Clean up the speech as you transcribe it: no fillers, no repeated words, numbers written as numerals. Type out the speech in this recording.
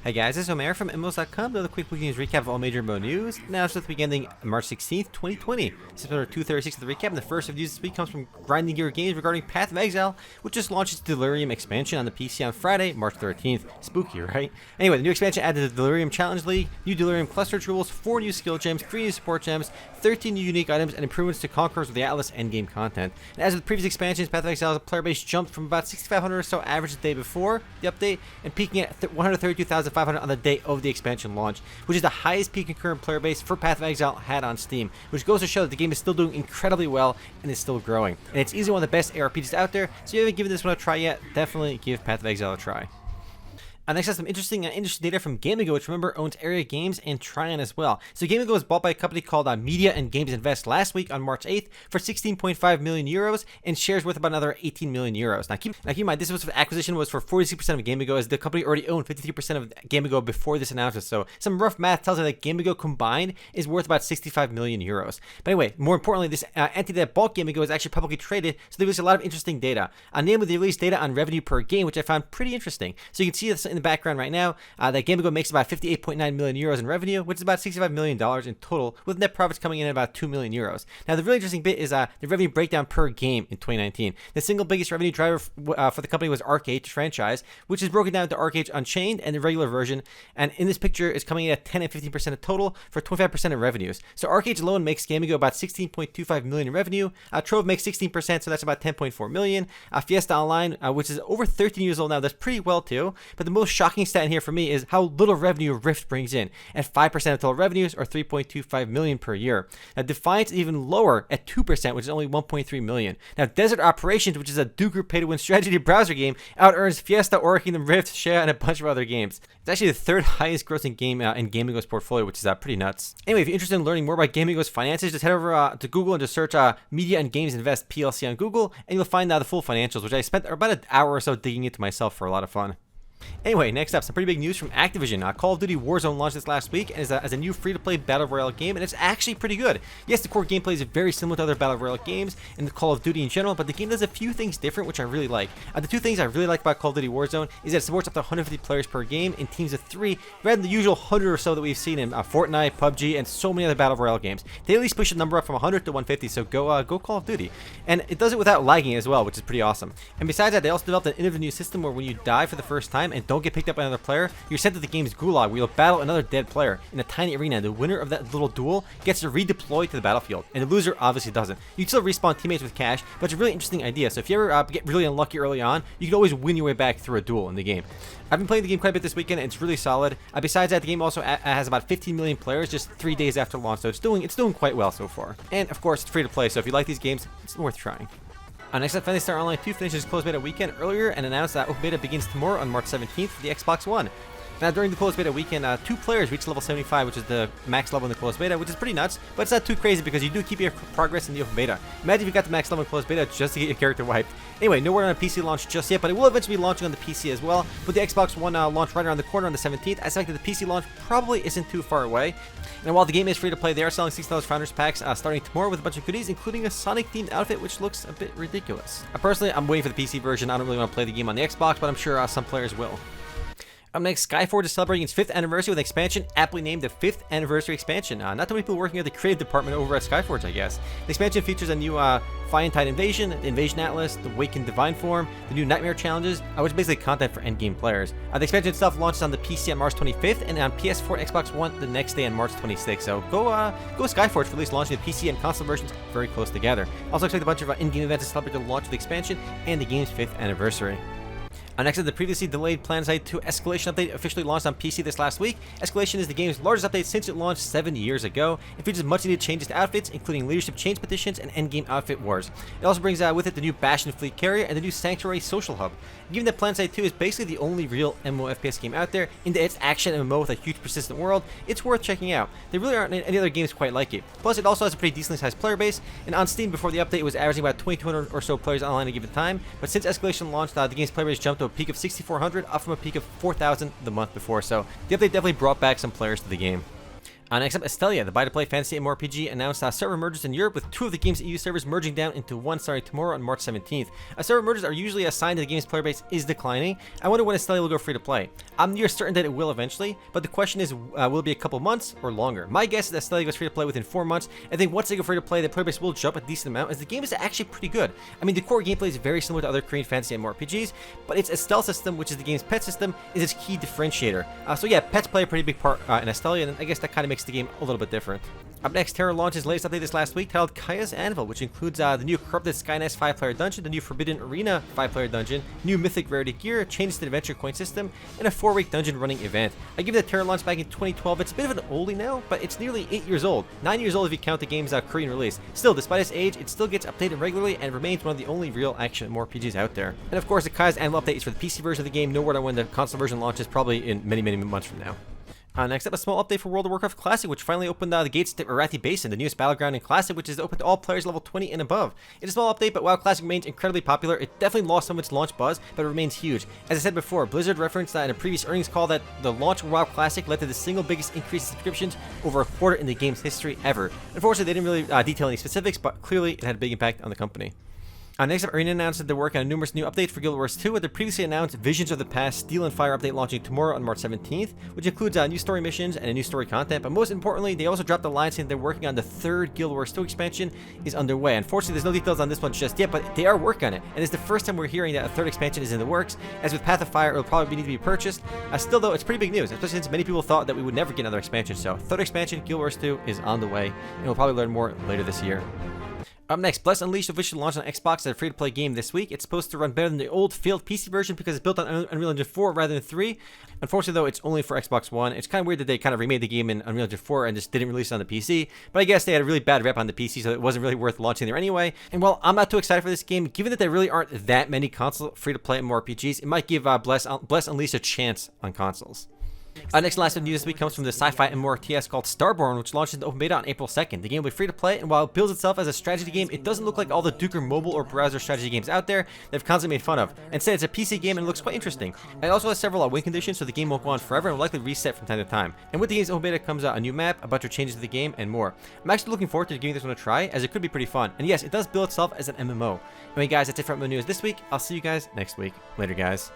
Hey guys, this is Omer from MMOs.com. Another quick weekly news recap of all major MMO news. Now it's the week ending March 16th, 2020. This is episode 236 of the recap, and the first of news this week comes from Grinding Gear Games regarding Path of Exile, which just launched its Delirium expansion on the PC on Friday, March 13th. Spooky, right? Anyway, the new expansion added the Delirium Challenge League, new Delirium cluster tools, 4 new skill gems, 3 new support gems, 13 new unique items, and improvements to Conquerors of the Atlas endgame content. And as with previous expansions, Path of Exile's player base jumped from about 6,500 or so average the day before the update, and peaking at 132,500 on the day of the expansion launch, which is the highest peak concurrent player base for Path of Exile had on Steam, which goes to show that the game is still doing incredibly well and is still growing. And it's easily one of the best ARPGs out there, so if you haven't given this one a try yet, definitely give Path of Exile a try. Next up, some interesting data from Gamigo, which remember owns Area Games and Tryon as well. So Gamigo was bought by a company called Media and Games Invest last week on March 8th for 16.5 million euros, and shares worth about another 18 million euros. Now keep in mind, this acquisition was for 46% of Gamigo, as the company already owned 53% of Gamigo before this announcement. So some rough math tells us that Gamigo combined is worth about 65 million euros. But anyway, more importantly, this entity that bought Gamigo is actually publicly traded, so they released a lot of interesting data. Namely, they released data on revenue per game, which I found pretty interesting. So you can see this in the background right now, that Gamigo makes about 58.9 million euros in revenue, which is about $65 million in total, with net profits coming in at about 2 million euros. Now, the really interesting bit is the revenue breakdown per game in 2019. The single biggest revenue driver for the company was Arcade franchise, which is broken down into Arcade Unchained and the regular version, and in this picture is coming in at 10 and 15% of total for 25% of revenues. So Arcade alone makes Gamigo about 16.25 million in revenue. Trove makes 16%, so that's about 10.4 million. Fiesta Online, which is over 13 years old now, that's pretty well too. But the most shocking stat in here for me is how little revenue Rift brings in, at 5% of total revenues, or 3.25 million per year. Now Defiance is even lower at 2%, which is only 1.3 million. Now Desert Operations, which is a do group pay to win strategy browser game, out earns Fiesta, Aura Kingdom, Rift, Shea, and a bunch of other games. It's actually the third highest grossing game in Gamigo's portfolio, which is pretty nuts. Anyway, if you're interested in learning more about Gamigo's finances, just head over to Google and just search Media and Games Invest PLC on Google, and you'll find the full financials, which I spent about an hour or so digging into myself for a lot of fun. Anyway, next up, some pretty big news from Activision. Call of Duty Warzone launched this last week and is as a new free-to-play Battle Royale game, and it's actually pretty good. Yes, the core gameplay is very similar to other Battle Royale games and the Call of Duty in general, but the game does a few things different, which I really like. The two things I really like about Call of Duty Warzone is that it supports up to 150 players per game in teams of 3, rather than the usual 100 or so that we've seen in Fortnite, PUBG, and so many other Battle Royale games. They at least push the number up from 100 to 150, so go Call of Duty. And it does it without lagging as well, which is pretty awesome. And besides that, they also developed an innovative new system where when you die for the first time and don't get picked up by another player, you're sent to the game's gulag, where you'll battle another dead player in a tiny arena. The winner of that little duel gets to redeploy to the battlefield, and the loser obviously doesn't. You can still respawn teammates with cash, but it's a really interesting idea. So if you ever get really unlucky early on, you can always win your way back through a duel in the game. I've been playing the game quite a bit this weekend, and it's really solid. Besides that, the game also has about 15 million players just 3 days after launch, so it's doing quite well so far. And of course, it's free to play, so if you like these games, it's worth trying. Next up, Phantasy Star Online 2 finishes closed beta weekend earlier and announced that open beta begins tomorrow on March 17th for the Xbox One. Now, during the closed beta weekend, 2 players reached level 75, which is the max level in the closed beta, which is pretty nuts, but it's not too crazy because you do keep your progress in the open beta. Imagine if you got the max level in closed beta just to get your character wiped. Anyway, no word on a PC launch just yet, but it will eventually be launching on the PC as well, with the Xbox One launch right around the corner on the 17th. I suspect that the PC launch probably isn't too far away. And while the game is free to play, they are selling $6 Founders Packs starting tomorrow with a bunch of goodies, including a Sonic-themed outfit, which looks a bit ridiculous. Personally, I'm waiting for the PC version. I don't really want to play the game on the Xbox, but I'm sure some players will. Up next, SkyForge is celebrating its 5th anniversary with an expansion aptly named the 5th Anniversary Expansion. Not too many people working at the creative department over at SkyForge, I guess. The expansion features a new Fientide Invasion, the Invasion Atlas, the Awakened Divine Form, the new Nightmare Challenges, which is basically content for endgame players. The expansion itself launches on the PC on March 25th and on PS4 and Xbox One the next day on March 26th. So go SkyForge for at least launching the PC and console versions very close together. Also expect a bunch of in-game events to celebrate the launch of the expansion and the game's 5th anniversary. Next, the previously delayed PlanetSide 2 Escalation update officially launched on PC this last week. Escalation is the game's largest update since it launched 7 years ago. It features much needed changes to outfits, including leadership change petitions and endgame outfit wars. It also brings with it the new Bastion fleet carrier and the new Sanctuary social hub. Given that PlanetSide 2 is basically the only real MMO FPS game out there, into its action MMO with a huge persistent world, it's worth checking out. There really aren't any other games quite like it. Plus, it also has a pretty decently sized player base, and on Steam before the update it was averaging about 2,200 or so players online at a given time, but since Escalation launched, the game's player base jumped to a peak of 6,400, up from a peak of 4,000 the month before, so the update definitely brought back some players to the game. Next up, Astellia, the buy-to-play fantasy MMORPG, announced server mergers in Europe, with 2 of the game's EU servers merging down into one starting tomorrow on March 17th. Server mergers are usually a sign that the game's player base is declining. I wonder when Astellia will go free to play. I'm near certain that it will eventually, but the question is, will it be a couple months or longer? My guess is that Astellia goes free to play within 4 months. I think once they go free to play, the player base will jump a decent amount, as the game is actually pretty good. I mean, the core gameplay is very similar to other Korean fantasy MMORPGs, but its stealth system, which is the game's pet system, is its key differentiator. So yeah, pets play a pretty big part in Astellia, and I guess that kind of makes the game a little bit different. Up next, Tera launched its latest update this last week titled Kaya's Anvil, which includes the new Corrupted Skynest 5-player dungeon, the new Forbidden Arena 5-player dungeon, new Mythic Rarity gear, changes to the Adventure coin system, and a 4-week dungeon running event. I give the Tera launch back in 2012. It's a bit of an oldie now, but it's nearly 8 years old. 9 years old if you count the game's Korean release. Still, despite its age, it still gets updated regularly and remains one of the only real action MMORPGs out there. And of course, the Kaya's Anvil update is for the PC version of the game. No word on when the console version launches, probably in many months from now. Next up, a small update for World of Warcraft Classic, which finally opened the gates to Arathi Basin, the newest battleground in Classic, which is open to all players level 20 and above. It's a small update, but while Classic remains incredibly popular, it definitely lost some of its launch buzz, but it remains huge. As I said before, Blizzard referenced in a previous earnings call that the launch of WoW Classic led to the single biggest increase in subscriptions over a quarter in the game's history ever. Unfortunately, they didn't really detail any specifics, but clearly it had a big impact on the company. Next up, Arena announced that they're working on numerous new updates for Guild Wars 2, with the previously announced Visions of the Past Steel and Fire update launching tomorrow on March 17th, which includes new story missions and a new story content. But most importantly, they also dropped a line saying they're working on the 3rd Guild Wars 2 expansion is underway. Unfortunately, there's no details on this one just yet, but they are working on it, and it's the first time we're hearing that a 3rd expansion is in the works. As with Path of Fire, it'll probably need to be purchased. Still though, it's pretty big news, especially since many people thought that we would never get another expansion. So 3rd expansion, Guild Wars 2, is on the way, and we'll probably learn more later this year. Up next, Bless Unleashed officially launched on Xbox as a free-to-play game this week. It's supposed to run better than the old failed PC version because it's built on Unreal Engine 4 rather than 3. Unfortunately, though, it's only for Xbox One. It's kind of weird that they kind of remade the game in Unreal Engine 4 and just didn't release it on the PC. But I guess they had a really bad rep on the PC, so it wasn't really worth launching there anyway. And while I'm not too excited for this game, given that there really aren't that many console free-to-play MMORPGs, it might give Bless Unleashed a chance on consoles. Next and last bit of news this week comes from the sci-fi MMORPG called Starborne, which launched in open beta on April 2nd. The game will be free to play, and while it bills itself as a strategy game, it doesn't look like all the Duker mobile or browser strategy games out there they've constantly made fun of. Instead, it's a PC game and it looks quite interesting. It also has several win conditions, so the game won't go on forever and will likely reset from time to time. And with the game's open beta comes a new map, a bunch of changes to the game, and more. I'm actually looking forward to giving this one a try, as it could be pretty fun. And yes, it does bill itself as an MMO. Anyway guys, that's it for MMO news this week. I'll see you guys next week. Later guys.